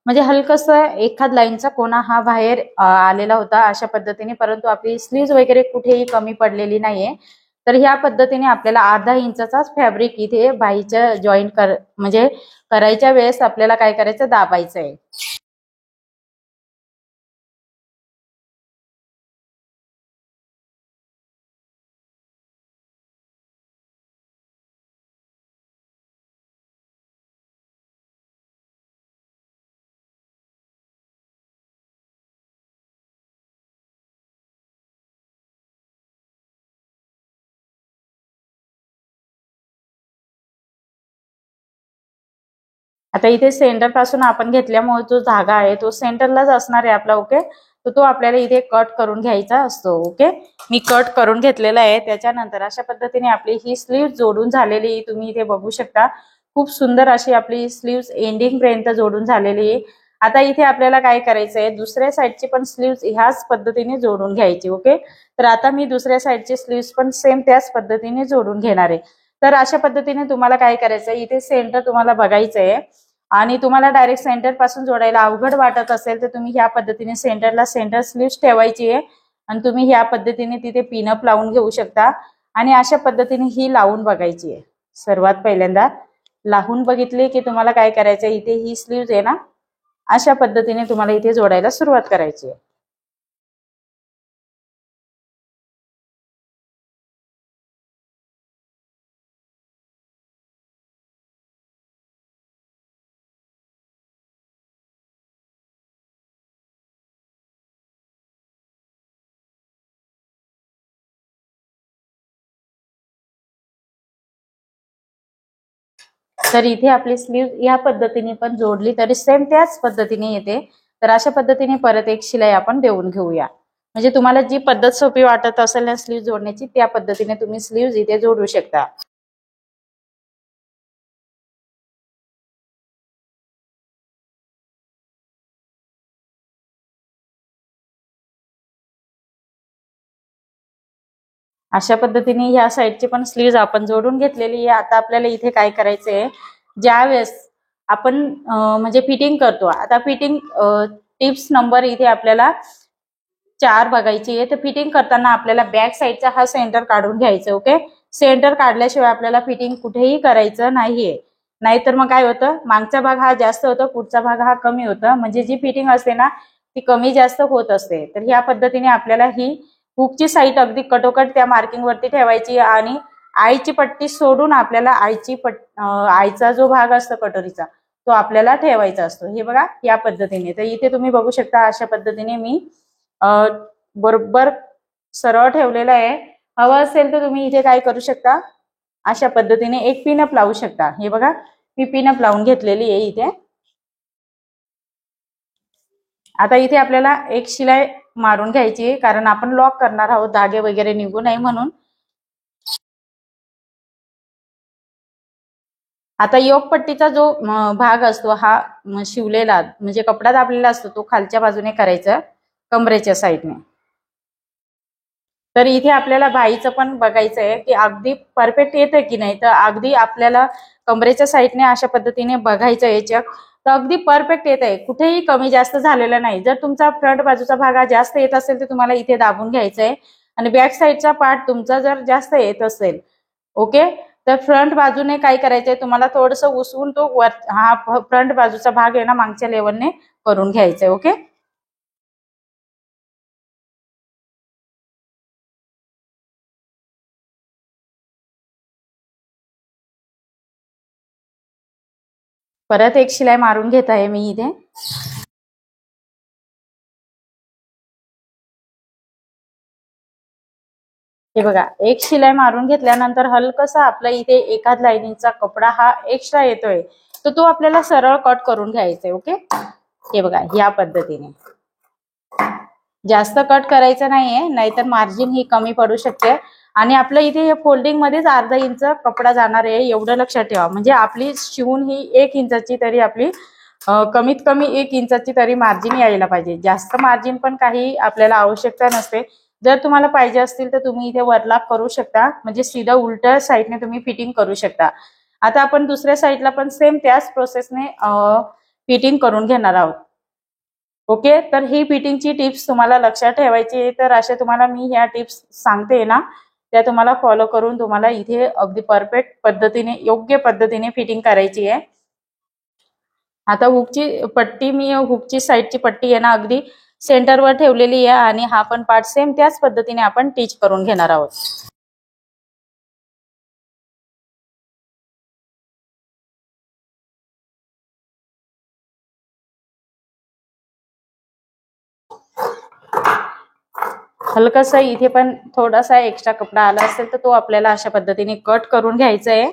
म्हणजे हलकस एखाद लाईनचा कोना हा बाहेर आलेला होता अशा पद्धतीने, परंतु आपली स्लीव्ह वगैरे कुठेही कमी पडलेली नाहीये. तर ह्या पद्धतीने आपल्याला अर्धा इंचाचाच फॅब्रिक इथे बाहीच्या जॉईन म्हणजे करायच्या वेळेस आपल्याला काय करायचं, दाबायचं आहे. आता इथे सेंटर पासून आपण घेतल्यामुळे जो धागा आहे तो सेंटरलाच असणार आहे आपला. ओके, तर तो आपल्याला इथे कट करून घ्यायचा असतो. ओके, मी कट करून घेतलेला आहे. त्याच्यानंतर अशा पद्धतीने आपली ही स्लीव्ह जोडून झालेली तुम्ही इथे बघू शकता. खूप सुंदर अशी आपली स्लीव्ह एंडिंग पर्यंत जोडून झालेली आहे. आता इथे आपल्याला काय करायचंय, दुसऱ्या साईडची पण स्लीव्ह ह्याच पद्धतीने जोडून घ्यायची. ओके, तर आता मी दुसऱ्या साईडची स्लीव्ह पण सेम त्याच पद्धतीने जोडून घेणार आहे. तर अशा पद्धतीने तुम्हाला काय करायचंय, इथे सेंटर तुम्हाला बघायचंय आणि तुम्हाला डायरेक्ट सेंटर पासून जोडायला अवघड वाटत असेल तर तुम्ही ह्या पद्धतीने सेंटरला सेंटर स्लीव्ह ठेवायची आहे आणि तुम्ही ह्या पद्धतीने तिथे पिनअप लावून घेऊ शकता आणि अशा पद्धतीने ही लावून बघायची आहे. सर्वात पहिल्यांदा लावून बघितली की तुम्हाला काय करायचं, इथे ही स्लीव्ह आहे ना, अशा पद्धतीने तुम्हाला इथे जोडायला सुरुवात करायची आहे. तर इथे आपली स्लीव्ह या पद्धतीने पण जोडली तरी सेम त्याच पद्धतीने येते. तर अशा पद्धतीने परत एक शिलाई आपण देऊन घेऊया. म्हणजे तुम्हाला जी पद्धत सोपी वाटत असेल ना स्लीव्ह जोडण्याची, त्या पद्धतीने तुम्ही स्लीव्ह इथे जोडू शकता. अशा पद्धतीने ह्या साईडची पण स्लीव्ह आपण जोडून घेतलेली आहे. आता आपल्याला इथे काय करायचंय, ज्या वेळेस आपण म्हणजे फिटिंग करतो, आता फिटिंग टिप्स नंबर इथे आपल्याला 4 बघायची आहे. तर फिटिंग करताना आपल्याला बॅक साईडचा हा सेंटर काढून घ्यायचा. ओके, सेंटर काढल्याशिवाय आपल्याला फिटिंग कुठेही करायचं नाहीये. नाहीतर मग काय होतं, मागचा भाग हा जास्त होतो, पुढचा भाग हा कमी होतो. म्हणजे जी फिटिंग असते ना ती कमी जास्त होत असते. तर ह्या पद्धतीने आपल्याला ही हुकची साईड अगदी कटोकट त्या मार्किंग वरती ठेवायची आणि आईची पट्टी सोडून आपल्याला आईचा जो भाग असतो कटोरीचा तो आपल्याला ठेवायचा असतो. हे बघा या पद्धतीने. तर इथे तुम्ही बघू शकता अशा पद्धतीने मी बरोबर सरळ ठेवलेला आहे. हवं असेल तर तुम्ही इथे काय करू शकता, अशा पद्धतीने एक पिनअप लावू शकता. हे बघा मी पिनअप लावून घेतलेली आहे इथे. आता इथे आपल्याला एक शिलाई मारून घ्यायची आहे, कारण आपण लॉक करणार आहोत, धागे वगैरे निघू नये म्हणून. आता योगपट्टीचा जो भाग असतो हा शिवलेला म्हणजे कपडा दाबलेला असतो तो खालच्या बाजूने करायचा कमरेच्या साईडने. तर इथे आपल्याला बाईचं पण बघायचं आहे की अगदी परफेक्ट येतं की नाही. तर अगदी आपल्याला कमरेच्या साईडने अशा पद्धतीने बघायचं याच्या, तर अगदी परफेक्ट येत आहे, कुठेही कमी जास्त झालेलं नाही. जर तुमचा फ्रंट बाजूचा भाग हा जास्त येत असेल तर तुम्हाला इथे दाबून घ्यायचं आहे आणि बॅक साईडचा पार्ट तुमचा जर जास्त येत असेल, ओके, तर फ्रंट बाजूने काय करायचंय, तुम्हाला थोडस उसवून तो वर हा फ्रंट बाजूचा भाग आहे ना मागच्या लेवलने करून घ्यायचंय. ओके, परत एक शिलाई मारून घेत आहे मी इथे. हे बघा, एक शिलाई मारून घेतल्यानंतर हलकसा आपला इथे एखाद लाईनिंगचा कपडा हा एक्स्ट्रा येतोय, तर तो आपल्याला सरळ कट करून घ्यायचा आहे. ओके, हे बघा या पद्धतीने. जास्त कट करायचं नाहीये, नाहीतर मार्जिन ही कमी पडू शकते. आणि आपल्या इथे हे फोल्डिंग मध्येच अर्धा इंच कपडा जाणार आहे, एवढं लक्षात ठेवा. म्हणजे आपली शिवून ही 1 इंचाची तरी आपली कमीत कमी 1 इंचाची तरी मार्जिन यायला पाहिजे. जास्त मार्जिन पण काही आपल्याला आवश्यकता नसते. जर तुम्हाला पाहिजे असतील तर तुम्ही इथे वरलाप करू शकता, म्हणजे सीधा उलट्या साईडने तुम्ही फिटिंग करू शकता. आता आपण दुसऱ्या साईडला पण सेम त्याच प्रोसेसने फिटिंग करून घेणार आहोत. ओके, तर ही फिटिंगची टिप्स तुम्हाला लक्षात ठेवायची आहे. तर अशा तुम्हाला मी ह्या टिप्स सांगते ना, त्या तुम्हाला फॉलो करून तुम्हाला इथे अगदी परफेक्ट पद्धतीने, योग्य पद्धतीने फिटिंग करायची आहे. आता हुकची पट्टी, मी हुकची साईडची पट्टी आहे ना अगदी सेंटरवर ठेवलेली आहे, आणि हा पण पार्ट सेम त्याच पद्धतीने आपण टिच करून घेणार आहोत. हलकासा इथे पण थोडासा एक्स्ट्रा कपडा आला असेल तर तो आपल्याला अशा पद्धतीने कट करून घ्यायचा आहे.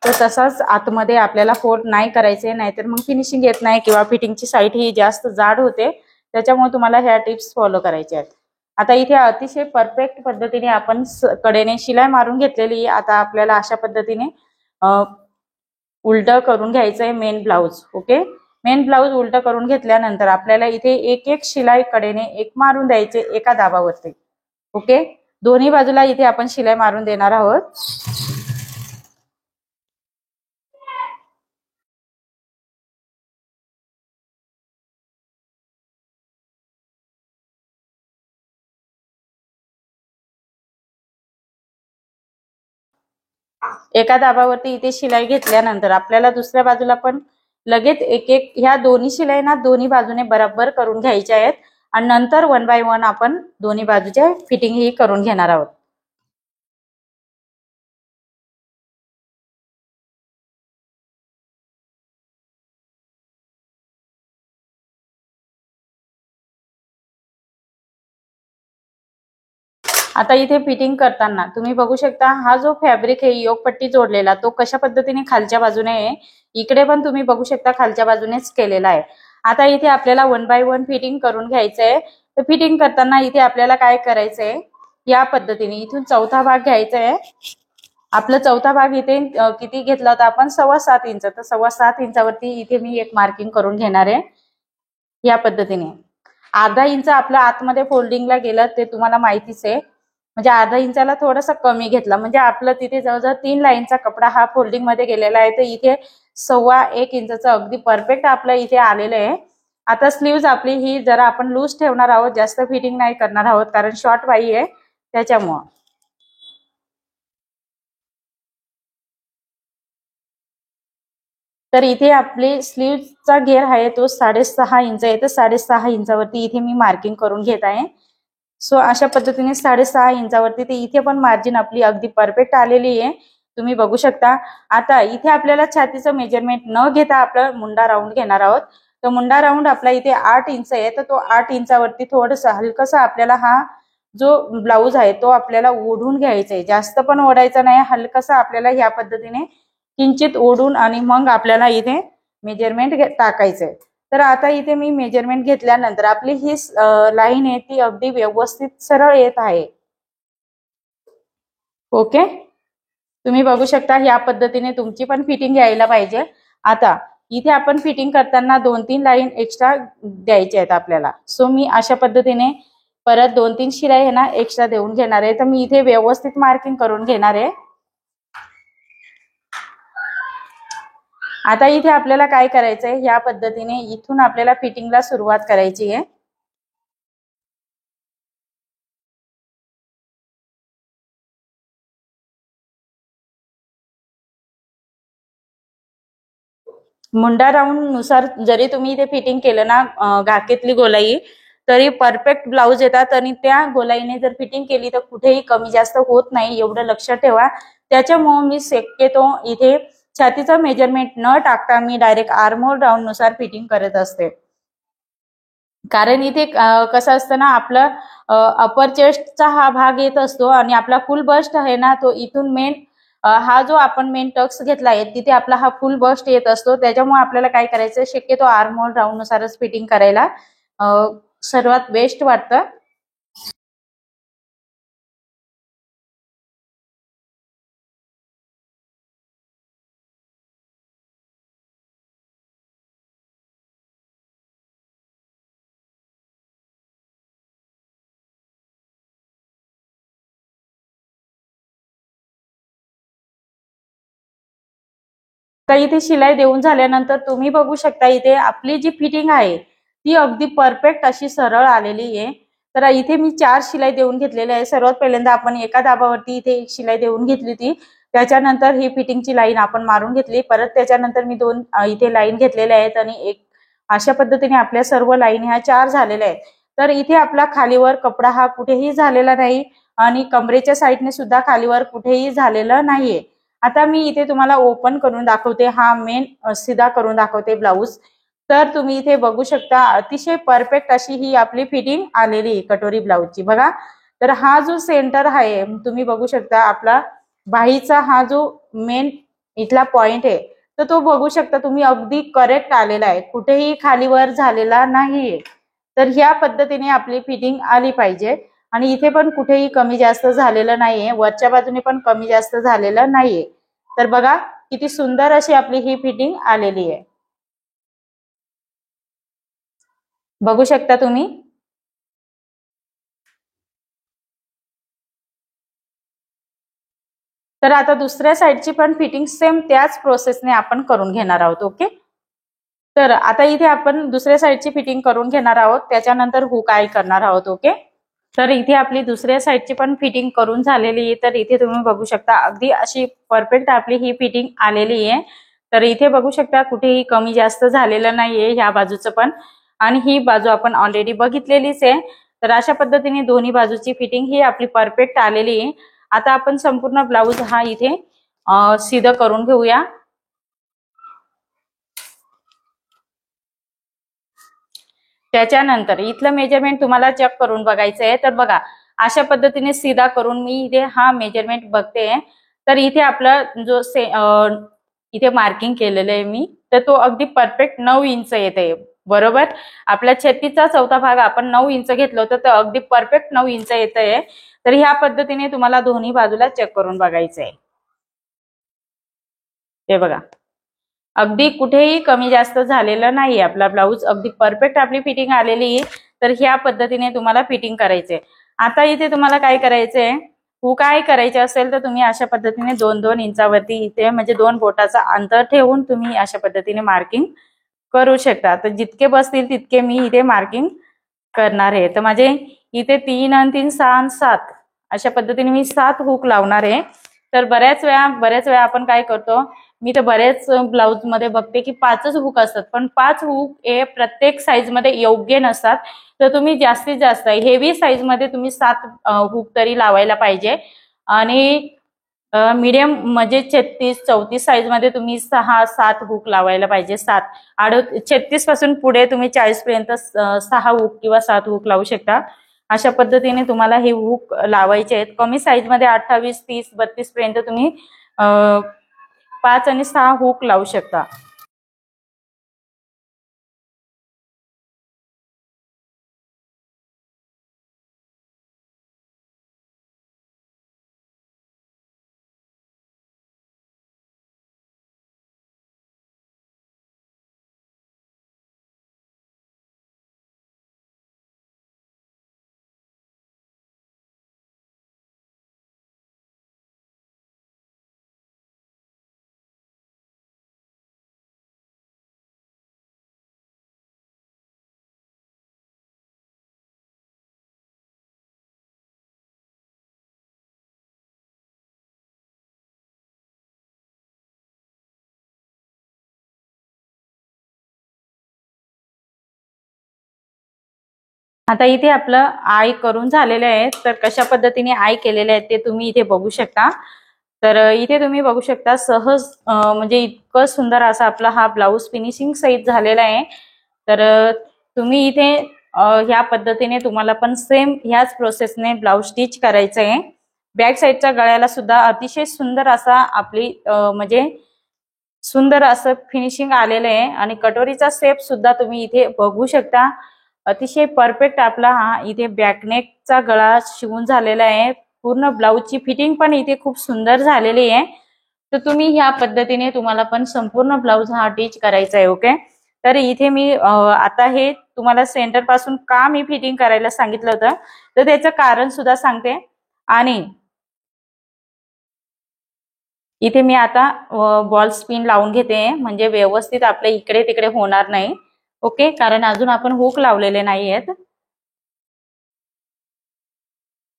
तर तसाच आतमध्ये आपल्याला फोल्ड नाही करायचे, नाहीतर मग फिनिशिंग येत नाही किंवा फिटिंगची साईड ही जास्त जाड होते. त्याच्यामुळे तुम्हाला ह्या टिप्स फॉलो करायच्या आहेत. आता इथे अतिशय परफेक्ट पद्धतीने आपण कडेने शिलाई मारून घेतलेली. आता आपल्याला अशा पद्धतीने उलट करून घ्यायचंय main blouse. Okay, main blouse उलट करून घेतल्यानंतर आपल्याला इथे एक एक शिलाई कडेने एक मारून द्यायचे एका दाबावरती. ओके, दोन्ही बाजूला इथे आपण शिलाई मारून देणार आहोत. एका दाबावरती इथे शिलाई घेतल्यानंतर आपल्याला दुसऱ्या बाजूला पण लगेच एक एक ह्या दोन्ही शिलाईना दोन्ही बाजूने बरोबर करून घ्यायच्या आहेत, आणि नंतर 1 बाय 1 आपण दोन्ही बाजूच्या फिटिंग ही करून घेणार आहोत. आता इथे फिटिंग करताना तुम्ही बघू शकता, हा जो फॅब्रिक आहे योगपट्टी जोडलेला तो कशा पद्धतीने खालच्या बाजूने आहे. इकडे पण तुम्ही बघू शकता खालच्या बाजूनेच केलेला आहे. आता इथे आपल्याला 1 बाय 1 फिटिंग करून घ्यायचंय. तर फिटिंग करताना इथे आपल्याला काय करायचंय, या पद्धतीने इथून चौथा भाग घ्यायचा आहे. आपला चौथा भाग इथे किती घेतला होता आपण, 7.25 इंच. तर 7.25 इंचावरती इथे मी एक मार्किंग करून घेणार आहे. या पद्धतीने अर्धा इंच आपलं आतमध्ये फोल्डिंगला गेलं ते तुम्हाला माहितीच आहे. म्हणजे अर्धा इंचाला थोडासा कमी घेतला, म्हणजे आपलं तिथे जवळजवळ 3 लाईनचा कपडा हा फोल्डिंग मध्ये गेलेला आहे. तर इथे 1.25 इंचाचं अगदी परफेक्ट आपलं इथे आलेलं आहे. आता स्लीव्ज आपली ही जरा आपण लूज ठेवणार आहोत, जास्त फिटिंग नाही करणार आहोत, कारण शॉर्ट बाही आहे त्याच्यामुळं. तर इथे आपली स्लीव्हचा घेर आहे तो 6.5 इंच आहे. तर 6.5 इंचावरती इथे मी मार्किंग करून घेत आहे. सो अशा पद्धतीने 6.5 इंचावरती ते इथे पण मार्जिन आपली अगदी परफेक्ट आलेली आहे, तुम्ही बघू शकता. आता इथे आपल्याला छातीचं मेजरमेंट न घेता आपला मुंडा राऊंड घेणार आहोत. तर मुंडा राऊंड आपला इथे 8 इंच आहे. तर तो 8 इंचावरती थोडंसं हलकसा आपल्याला हा जो ब्लाऊज आहे तो आपल्याला ओढून घ्यायचा आहे. जास्त पण ओढायचा नाही, हलकसा आपल्याला ह्या पद्धतीने किंचित ओढून आणि मग आपल्याला इथे मेजरमेंट टाकायचंय. तर आता इथे मी मेजरमेंट घेतल्यानंतर आपली ही लाईन आहे ती अगदी व्यवस्थित सरळ येत आहे. ओके, तुम्ही बघू शकता ह्या पद्धतीने तुमची पण फिटिंग यायला पाहिजे. आता इथे आपण फिटिंग करताना 2-3 लाईन एक्स्ट्रा द्यायच्या आहेत आपल्याला. सो मी अशा पद्धतीने परत 2-3 शिलाई आहे ना एक्स्ट्रा देऊन घेणार आहे. तर मी इथे व्यवस्थित मार्किंग करून घेणार आहे. आता इथे आपल्याला काय करायचंय, ह्या पद्धतीने इथून आपल्याला फिटिंगला सुरुवात करायची आहे. मुंडा राऊंड नुसार जरी तुम्ही इथे फिटिंग केलं ना घाकेतली गोलाई, तरी परफेक्ट ब्लाऊज येतात. आणि त्या गोलाईने जर फिटिंग केली तर कुठेही कमी जास्त होत नाही, एवढं लक्षात ठेवा. त्याच्यामुळे मी शक्यतो इथे छातीचं मेजरमेंट न टाकता मी डायरेक्ट आर्महोल राऊंड नुसार फिटिंग करत असते. कारण इथे कसं असतं ना, आपलं अपर चेस्टचा हा भाग येत असतो आणि आपला फुल बस्ट आहे ना तो इथून मेन हा जो आपण मेन टक्स घेतला आहे तिथे आपला हा फुल बस्ट येत असतो. त्याच्यामुळे आपल्याला काय करायचं शक्यतो आर्म होल राऊंड नुसारच फिटिंग करायला सर्वात बेस्ट वाटतं. तर इथे शिलाई देऊन झाल्यानंतर तुम्ही बघू शकता इथे आपली जी फिटिंग आहे ती अगदी परफेक्ट अशी सरळ आलेली आहे. तर इथे मी 4 शिलाई देऊन घेतलेली आहे. सर्वात पहिल्यांदा आपण एका दाबावरती इथे एक शिलाई देऊन घेतली होती. त्याच्यानंतर ही फिटिंगची लाईन आपण मारून घेतली. परत त्याच्यानंतर मी 2 इथे लाईन घेतलेल्या आहेत आणि एक अशा पद्धतीने आपल्या सर्व लाईन ह्या 4 झालेल्या आहेत. तर इथे आपला खालीवर कपडा हा कुठेही झालेला नाही आणि कमरेच्या साईडने सुद्धा खालीवर कुठेही झालेला नाहीये. आता मी इथे तुम्हाला ओपन करून दाखवते. हा मेन सीधा करून दाखवते ब्लाऊज. तर तुम्ही इथे बघू शकता अतिशय परफेक्ट अशी ही आपली फिटिंग आलेली आहे कटोरी ब्लाऊजची बघा. तर हा जो सेंटर आहे तुम्ही बघू शकता आपला बाहीचा हा जो मेन इथला पॉइंट आहे तर तो बघू शकता तुम्ही अगदी करेक्ट आलेला आहे. कुठेही खालीवर झालेला नाहीये. तर ह्या पद्धतीने आपली फिटिंग आली पाहिजे आणि इथे पण कुठेही कमी जास्त झालेलं नाहीये. वरच्या बाजूने पण कमी जास्त झालेलं नाहीये. तर बघा किती सुंदर अशी आपली ही फिटिंग आलेली आहे. बघू शकता तुम्ही. तर आता दुसऱ्या साईडची पण फिटिंग सेम त्याच प्रोसेसने आपण करून घेणार आहोत. ओके. तर आता इथे आपण दुसऱ्या साईडची फिटिंग करून घेणार आहोत. त्याच्यानंतर हुक आय करणार आहोत. ओके. तर इथे आपली दुसऱ्या साईडची पण फिटिंग करून झालेली आहे. तर इथे तुम्ही बघू शकता अगदी अशी परफेक्ट आपली ही फिटिंग आलेली आहे. तर इथे बघू शकता कुठेही कमी जास्त झालेलं नाहीये ह्या बाजूचं पण आणि ही बाजू आपण ऑलरेडी बघितलेलीच आहे. तर अशा पद्धतीने दोन्ही बाजूची फिटिंग ही आपली परफेक्ट आलेली आहे. आता आपण संपूर्ण ब्लाऊज हा इथे सीधा करून घेऊया. त्याच्यानंतर इथलं मेजरमेंट तुम्हाला चेक करून बघायचं आहे. तर बघा अशा पद्धतीने सीधा करून मी इथे हा मेजरमेंट बघते. तर इथे आपला जो इथे मार्किंग केलेलं आहे मी तर तो अगदी परफेक्ट 9 इंच येते. बरोबर. आपल्या छातीचा चौथा भाग आपण 9 इंच घेतलं होतं तर अगदी परफेक्ट 9 इंच येत आहे. तर ह्या पद्धतीने तुम्हाला दोन्ही बाजूला चेक करून बघायचं आहे. ते बघा अगदी कुठेही कमी जास्त झालेलं नाही. आपला ब्लाऊज अगदी परफेक्ट आपली फिटिंग आलेली आहे. तर ह्या पद्धतीने तुम्हाला फिटिंग करायचे. आता इथे तुम्हाला काय करायचंय हुक आय करायचे असेल तर तुम्ही अशा पद्धतीने 2-2 इंचावरती इथे म्हणजे 2 बोटाचा अंतर ठेवून तुम्ही अशा पद्धतीने मार्किंग करू शकता. तर जितके बसतील तितके मी इथे मार्किंग करणार आहे. तर माझे इथे 3 आणि 3 6 आणि 7 अशा पद्धतीने मी 7 हुक लावणार आहे. तर बऱ्याच वेळा आपण काय करतो मी तर बरेच ब्लाऊज मध्ये बघते की 5च हुक असतात पण 5 हुक हे प्रत्येक साईज मध्ये योग्य नसतात. तर तुम्ही जास्तीत जास्त हेवी साईज मध्ये तुम्ही 7 हुक तरी लावायला पाहिजे आणि मीडियम म्हणजे 36-34 साईज मध्ये तुम्ही 6-7 हुक लावायला पाहिजे. 36 पासून पुढे तुम्ही 40 पर्यंत 6 हुक किंवा 7 हुक लावू शकता. अशा पद्धतीने तुम्हाला हे हुक लावायचे आहेत. कमी साईज मध्ये 28, 30, 32 पर्यंत तुम्ही 5 आणि 6 हुक लावू शकता. आता इथे आपलं आय करून झालेले आहे. तर कशा पद्धतीने आय केलेले आहेत ते तुम्ही इथे बघू शकता. तर इथे तुम्ही बघू शकता सहज म्हणजे इतकं सुंदर असा आपला हा ब्लाऊज फिनिशिंग सहित झालेला आहे. तर तुम्ही इथे ह्या पद्धतीने तुम्हाला पण सेम ह्याच प्रोसेसने ब्लाउज स्टिच करायचं आहे। बॅक साईडच्या गळ्याला सुद्धा अतिशय सुंदर असा आपली म्हणजे सुंदर असं फिनिशिंग आलेलं आहे आणि कटोरीचा शेप सुद्धा तुम्ही इथे बघू शकता। अतिशय परफेक्ट आपला हा इथे बॅकनेकचा गळा शिवून झालेला आहे। पूर्ण ब्लाउजची फिटिंग पण इथे खूप सुंदर झालेली आहे। तर तुम्ही ह्या पद्धतीने तुम्हाला पण संपूर्ण ब्लाउज हा स्टिच करायचा आहे। ओके, तर इथे मी आता हे तुम्हाला सेंटर पासून का मी फिटिंग करायला सांगितलं होतं तर त्याचं कारण सुद्धा सांगते। आणि इथे मी आता बॉल स्पिन लावून घेते म्हणजे व्यवस्थित आपल्या इकडे तिकडे होणार नाही। ओके, कारण अजून आपण हुक लावलेले नाही आहेत।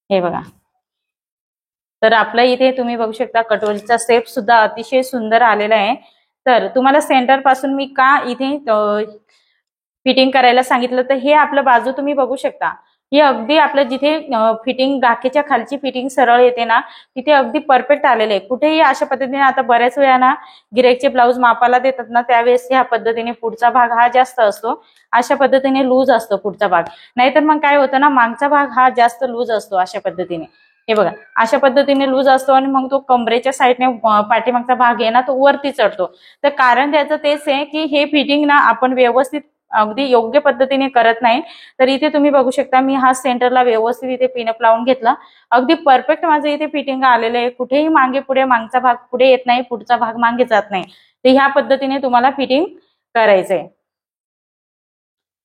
हे बघा, तर आपल्या इथे तुम्ही बघू शकता कटोरीचा शेप सुद्धा अतिशय सुंदर आलेला आहे। तर तुम्हाला सेंटर पासून मी का इथे फिटिंग करायला सांगितलं तर हे आपलं बाजू तुम्ही बघू शकता, ही अगदी आपलं जिथे फिटिंग गाखेच्या खालची फिटिंग सरळ येते ना तिथे अगदी परफेक्ट आलेले आहे। कुठेही अशा पद्धतीने आता बऱ्याच वेळा ना गिरेकचे ब्लाऊज मापाला देतात ना त्यावेळेस ह्या पद्धतीने पुढचा भाग हा जास्त असतो, अशा पद्धतीने लूज असतो पुढचा भाग। नाहीतर मग काय होतं ना मागचा भाग हा जास्त लूज असतो अशा पद्धतीने। हे बघा, अशा पद्धतीने लूज असतो आणि मग तो कमरेच्या साईडने पाठीमागचा भाग आहे ना तो वरती चढतो। तर कारण त्याचं तेच आहे की हे फिटिंग ना आपण व्यवस्थित अगदी योग्य पद्धतीने करत नाही। तर इथे तुम्ही बघू शकता मी हा सेंटरला व्यवस्थित इथे पिनअप लावून घेतला, अगदी परफेक्ट माझं इथे फिटिंग आलेलं आहे। कुठेही मागे पुढे मागचा भाग पुढे येत नाही, पुढचा भाग मागे जात नाही। तर ह्या पद्धतीने तुम्हाला फिटिंग करायचंय।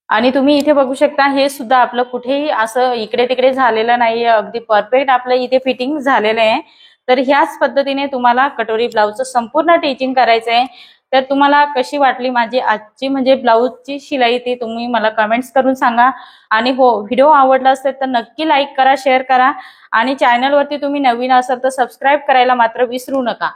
आणि तुम्ही इथे बघू शकता हे सुद्धा आपलं कुठेही असं इकडे तिकडे झालेलं नाहीये, अगदी परफेक्ट आपलं इथे फिटिंग झालेलं आहे। तर ह्याच पद्धतीने तुम्हाला कटोरी ब्लाउजचं संपूर्ण टिचिंग करायचं आहे। तर तुम्हाला कशी वाटली माझी आजची म्हणजे ब्लाउजची शिलाई ती तुम्ही मला कमेंट्स करून सांगा। आणि हो, व्हिडिओ आवडला असेल तर नक्की लाईक करा, शेअर करा आणि चॅनलवरती तुम्ही नवीन असाल तर सबस्क्राईब करायला मात्र विसरू नका।